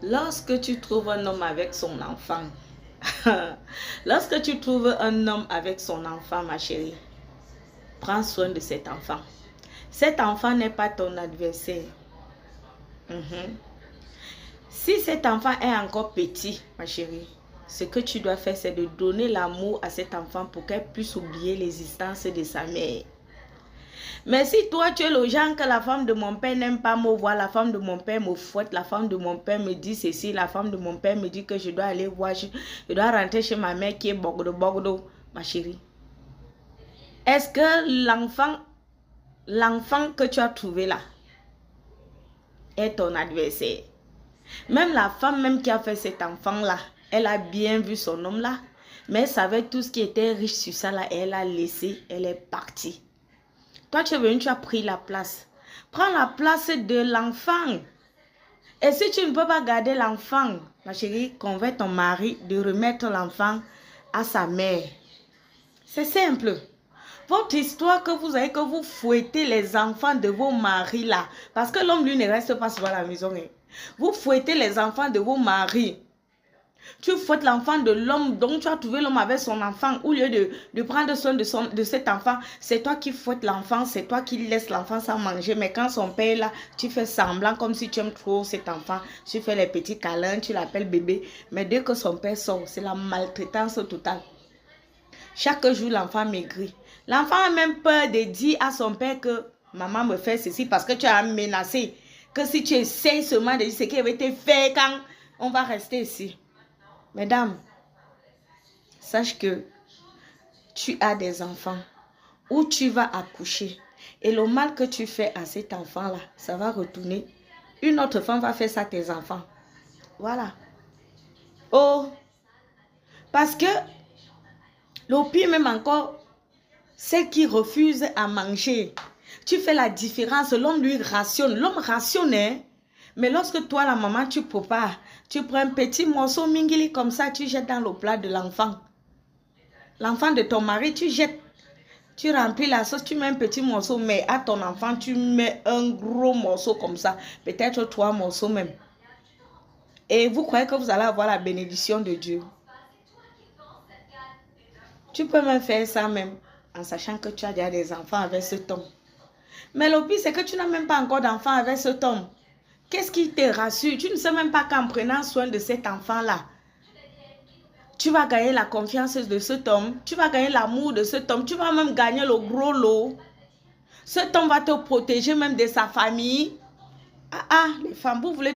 Lorsque tu trouves un homme avec son enfant, lorsque tu trouves un homme avec son enfant, ma chérie, prends soin de cet enfant. Cet enfant n'est pas ton adversaire. Si cet enfant est encore petit, ma chérie, ce que tu dois faire, c'est de donner l'amour à cet enfant pour qu'elle puisse oublier l'existence de sa mère. Mais si toi, tu es le genre que la femme de mon père n'aime pas me voir, la femme de mon père me fouette, la femme de mon père me dit ceci, la femme de mon père me dit que je dois aller voir, je dois rentrer chez ma mère qui est Bogdo, ma chérie. Est-ce que l'enfant que tu as trouvé là est ton adversaire? Même la femme même qui a fait cet enfant-là, elle a bien vu son homme là, mais elle savait tout ce qui était riche sur ça là, et elle a laissé, elle est partie. Toi, tu es venu, tu as pris la place. Prends la place de l'enfant. Et si tu ne peux pas garder l'enfant, ma chérie, convainc ton mari de remettre l'enfant à sa mère. C'est simple. Votre histoire que vous avez, que vous fouettez les enfants de vos maris là. Parce que l'homme, lui, ne reste pas souvent à la maison. Vous fouettez les enfants de vos maris. Tu fouettes l'enfant de l'homme, donc tu as trouvé l'homme avec son enfant. Au lieu de prendre soin de cet enfant, c'est toi qui fouettes l'enfant, c'est toi qui laisses l'enfant sans manger. Mais quand son père est là, tu fais semblant comme si tu aimes trop cet enfant. Tu fais les petits câlins, tu l'appelles bébé. Mais dès que son père sort, c'est la maltraitance totale. Chaque jour, l'enfant maigrit. L'enfant a même peur de dire à son père que maman me fait ceci parce que tu as menacé. Que si tu essayes seulement de dire ce qui avait été fait quand on va rester ici. Mesdames, sache que tu as des enfants où tu vas accoucher. Et le mal que tu fais à cet enfant-là, ça va retourner. Une autre femme va faire ça à tes enfants. Voilà. Oh, parce que le pire même encore, c'est qui refuse à manger. Tu fais la différence. L'homme lui rationne. L'homme rationne, hein? Mais lorsque toi, la maman, tu prépares, tu prends un petit morceau mingili comme ça, tu jettes dans le plat de l'enfant. L'enfant de ton mari, tu jettes. Tu remplis la sauce, tu mets un petit morceau, mais à ton enfant, tu mets un gros morceau comme ça. Peut-être 3 morceaux même. Et vous croyez que vous allez avoir la bénédiction de Dieu. Tu peux même faire ça même, en sachant que tu as déjà des enfants avec cet homme. Mais le pire, c'est que tu n'as même pas encore d'enfants avec cet homme. Qu'est-ce qui te rassure? Tu ne sais même pas qu'en prenant soin de cet enfant-là, tu vas gagner la confiance de cet homme, tu vas gagner l'amour de cet homme, tu vas même gagner le gros lot. Cet homme va te protéger même de sa famille. Les femmes, vous voulez